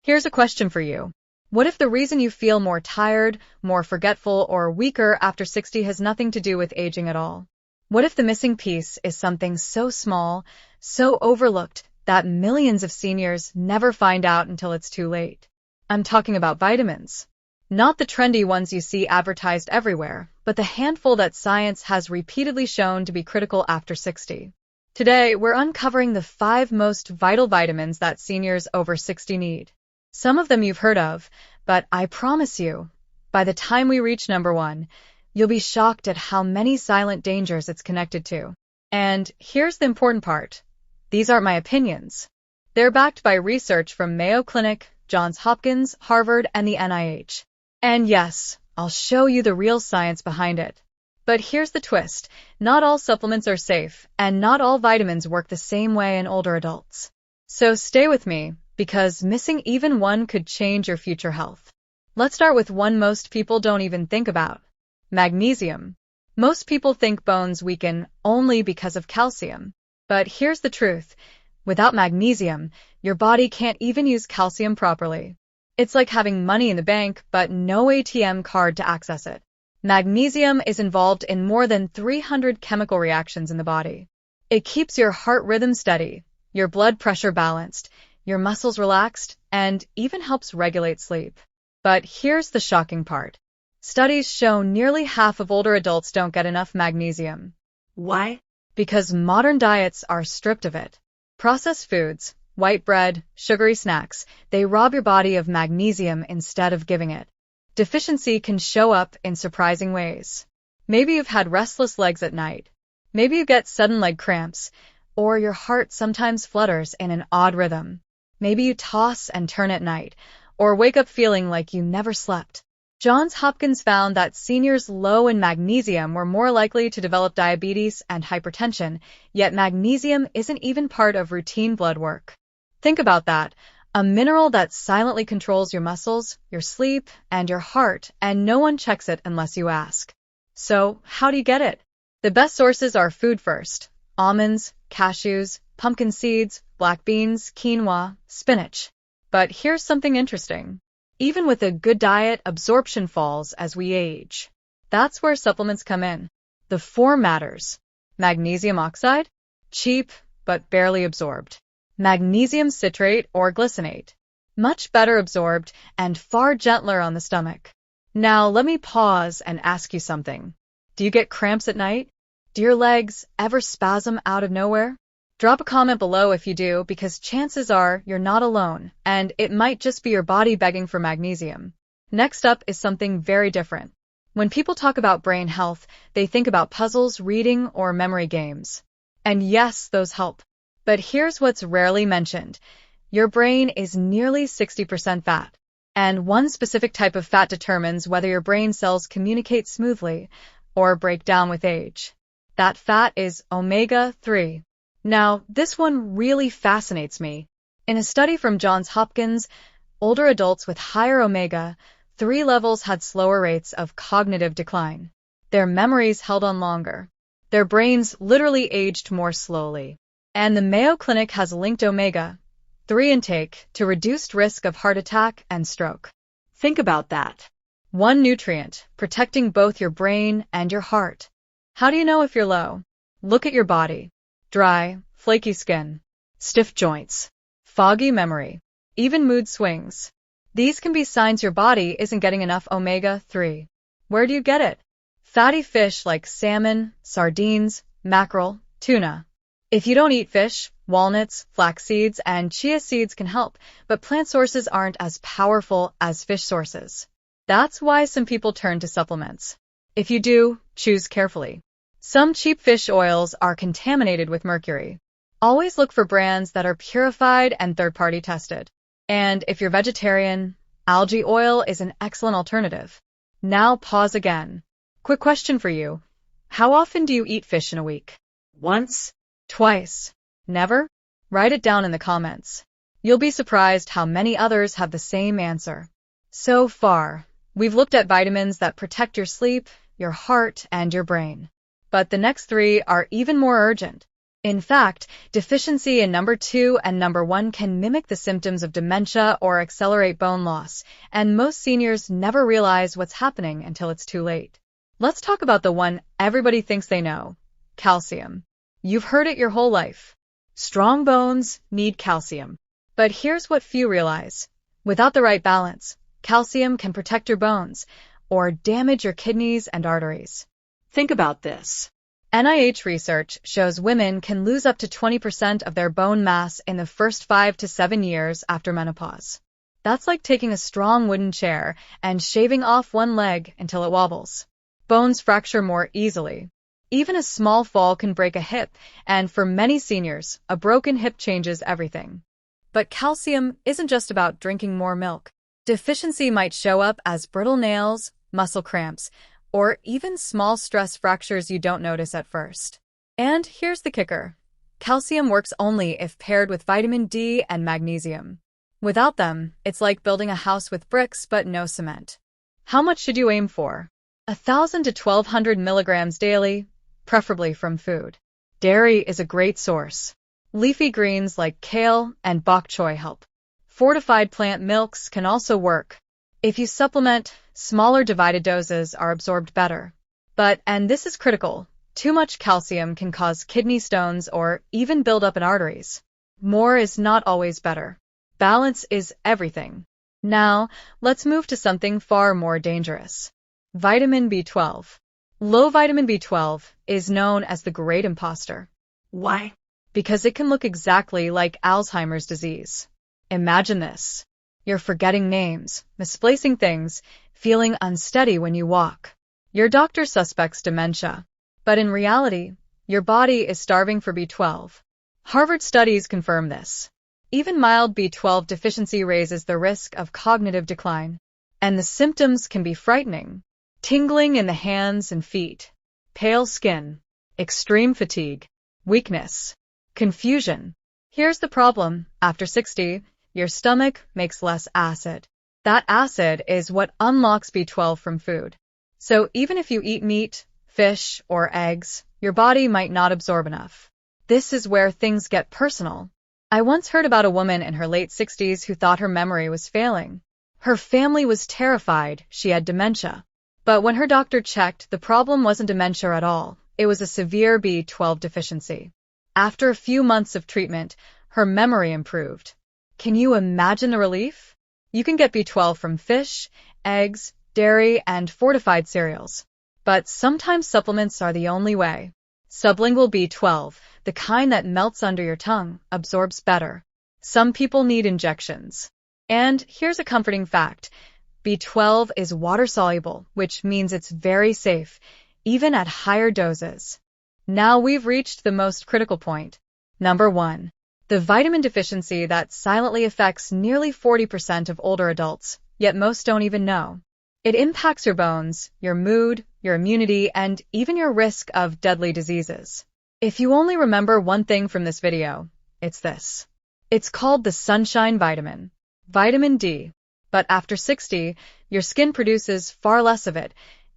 Here's a question for you. What if the reason you feel more tired, more forgetful, or weaker after 60 has nothing to do with aging at all? What if the missing piece is something so small, so overlooked, that millions of seniors never find out until it's too late? I'm talking about vitamins. Not the trendy ones you see advertised everywhere, but the handful that science has repeatedly shown to be critical after 60. Today, we're uncovering the 5 most vital vitamins that seniors over 60 need. Some of them you've heard of, but I promise you, by the time we reach number 1, you'll be shocked at how many silent dangers it's connected to. And here's the important part. These aren't my opinions. They're backed by research from Mayo Clinic, Johns Hopkins, Harvard, and the NIH. And yes, I'll show you the real science behind it. But here's the twist. Not all supplements are safe, and not all vitamins work the same way in older adults. So stay with me, because missing even one could change your future health. Let's start with one most people don't even think about. Magnesium. Most people think bones weaken only because of calcium. But here's the truth. Without magnesium, your body can't even use calcium properly. It's like having money in the bank, but no ATM card to access it. Magnesium is involved in more than 300 chemical reactions in the body. It keeps your heart rhythm steady, your blood pressure balanced, your muscles relaxed, and even helps regulate sleep. But here's the shocking part. Studies show nearly half of older adults don't get enough magnesium. Why? Because modern diets are stripped of it. Processed foods, white bread, sugary snacks, they rob your body of magnesium instead of giving it. Deficiency can show up in surprising ways. Maybe you've had restless legs at night. Maybe you get sudden leg cramps, or your heart sometimes flutters in an odd rhythm. Maybe you toss and turn at night, or wake up feeling like you never slept. Johns Hopkins found that seniors low in magnesium were more likely to develop diabetes and hypertension, yet magnesium isn't even part of routine blood work. Think about that. A mineral that silently controls your muscles, your sleep, and your heart, and no one checks it unless you ask. So, how do you get it? The best sources are food first. Almonds, cashews, pumpkin seeds, black beans, quinoa, spinach. But here's something interesting. Even with a good diet, absorption falls as we age. That's where supplements come in. The form matters. Magnesium oxide? Cheap, but barely absorbed. Magnesium citrate or glycinate. Much better absorbed and far gentler on the stomach. Now let me pause and ask you something. Do you get cramps at night? Do your legs ever spasm out of nowhere? Drop a comment below if you do, because chances are you're not alone, and it might just be your body begging for magnesium. Next up is something very different. When people talk about brain health, they think about puzzles, reading, or memory games. And yes, those help. But here's what's rarely mentioned. Your brain is nearly 60% fat. And one specific type of fat determines whether your brain cells communicate smoothly or break down with age. That fat is omega-3. Now, this one really fascinates me. In a study from Johns Hopkins, older adults with higher omega-3 levels had slower rates of cognitive decline. Their memories held on longer. Their brains literally aged more slowly. And the Mayo Clinic has linked omega-3 intake to reduced risk of heart attack and stroke. Think about that. One nutrient, protecting both your brain and your heart. How do you know if you're low? Look at your body. Dry, flaky skin, stiff joints, foggy memory, even mood swings. These can be signs your body isn't getting enough omega-3. Where do you get it? Fatty fish like salmon, sardines, mackerel, tuna. If you don't eat fish, walnuts, flax seeds, and chia seeds can help, but plant sources aren't as powerful as fish sources. That's why some people turn to supplements. If you do, choose carefully. Some cheap fish oils are contaminated with mercury. Always look for brands that are purified and third-party tested. And if you're vegetarian, algae oil is an excellent alternative. Now pause again. Quick question for you. How often do you eat fish in a week? Once? Twice? Never? Write it down in the comments. You'll be surprised how many others have the same answer. So far, we've looked at vitamins that protect your sleep, your heart, and your brain. But the next 3 are even more urgent. In fact, deficiency in number 2 and number 1 can mimic the symptoms of dementia or accelerate bone loss, and most seniors never realize what's happening until it's too late. Let's talk about the one everybody thinks they know: calcium. You've heard it your whole life. Strong bones need calcium. But here's what few realize. Without the right balance, calcium can protect your bones or damage your kidneys and arteries. Think about this. NIH research shows women can lose up to 20% of their bone mass in the first 5 to 7 years after menopause. That's like taking a strong wooden chair and shaving off one leg until it wobbles. Bones fracture more easily. Even a small fall can break a hip, and for many seniors, a broken hip changes everything. But calcium isn't just about drinking more milk. Deficiency might show up as brittle nails, muscle cramps, or even small stress fractures you don't notice at first. And here's the kicker. Calcium works only if paired with vitamin D and magnesium. Without them, it's like building a house with bricks but no cement. How much should you aim for? 1,000 to 1,200 milligrams daily, preferably from food. Dairy is a great source. Leafy greens like kale and bok choy help. Fortified plant milks can also work. If you supplement, smaller divided doses are absorbed better. But, and this is critical, too much calcium can cause kidney stones or even build up in arteries. More is not always better. Balance is everything. Now, let's move to something far more dangerous. Vitamin B12. Low vitamin B12 is known as the great imposter. Why? Because it can look exactly like Alzheimer's disease. Imagine this. You're forgetting names, misplacing things, feeling unsteady when you walk. Your doctor suspects dementia. But in reality, your body is starving for B12. Harvard studies confirm this. Even mild B12 deficiency raises the risk of cognitive decline. And the symptoms can be frightening. Tingling in the hands and feet, pale skin, extreme fatigue, weakness, confusion. Here's the problem. After 60, your stomach makes less acid. That acid is what unlocks B12 from food. So even if you eat meat, fish, or eggs, your body might not absorb enough. This is where things get personal. I once heard about a woman in her late 60s who thought her memory was failing. Her family was terrified she had dementia. But when her doctor checked, the problem wasn't dementia at all. It was a severe B12 deficiency. After a few months of treatment, her memory improved. Can you imagine the relief? You can get B12 from fish, eggs, dairy, and fortified cereals. But sometimes supplements are the only way. Sublingual B12, the kind that melts under your tongue, absorbs better. Some people need injections. And here's a comforting fact. B12 is water-soluble, which means it's very safe, even at higher doses. Now we've reached the most critical point. Number 1. The vitamin deficiency that silently affects nearly 40% of older adults, yet most don't even know. It impacts your bones, your mood, your immunity, and even your risk of deadly diseases. If you only remember one thing from this video, it's this. It's called the sunshine vitamin, vitamin D. But after 60, your skin produces far less of it,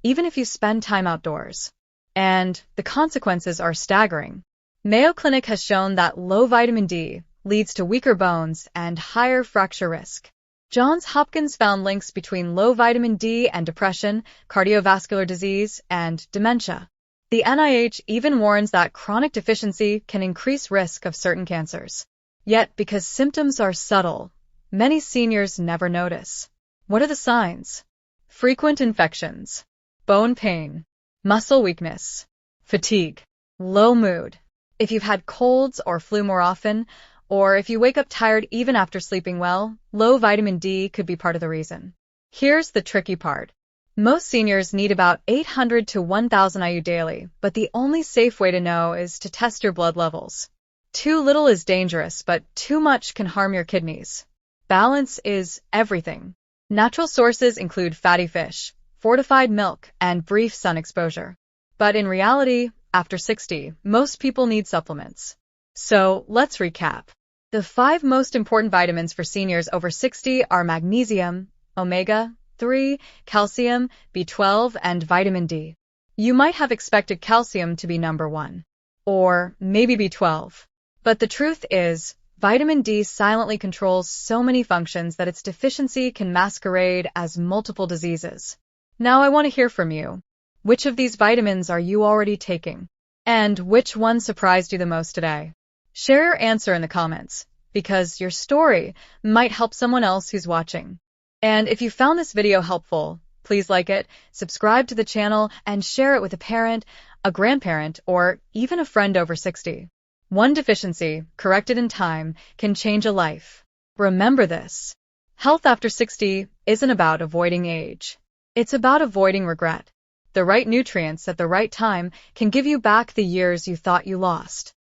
even if you spend time outdoors. And the consequences are staggering. Mayo Clinic has shown that low vitamin D leads to weaker bones and higher fracture risk. Johns Hopkins found links between low vitamin D and depression, cardiovascular disease, and dementia. The NIH even warns that chronic deficiency can increase risk of certain cancers. Yet, because symptoms are subtle, many seniors never notice. What are the signs? Frequent infections, bone pain, muscle weakness, fatigue, low mood. If you've had colds or flu more often, or if you wake up tired even after sleeping well, low vitamin D could be part of the reason. Here's the tricky part. Most seniors need about 800 to 1,000 IU daily, but the only safe way to know is to test your blood levels. Too little is dangerous, but too much can harm your kidneys. Balance is everything. Natural sources include fatty fish, fortified milk, and brief sun exposure. But in reality, after 60, most people need supplements. So let's recap. The 5 most important vitamins for seniors over 60 are magnesium, omega-3, calcium, B12, and vitamin D. You might have expected calcium to be number 1. or maybe B12. But the truth is, vitamin D silently controls so many functions that its deficiency can masquerade as multiple diseases. Now I want to hear from you. Which of these vitamins are you already taking? And which one surprised you the most today? Share your answer in the comments, because your story might help someone else who's watching. And if you found this video helpful, please like it, subscribe to the channel, and share it with a parent, a grandparent, or even a friend over 60. One deficiency, corrected in time, can change a life. Remember this. Health after 60 isn't about avoiding age. It's about avoiding regret. The right nutrients at the right time can give you back the years you thought you lost.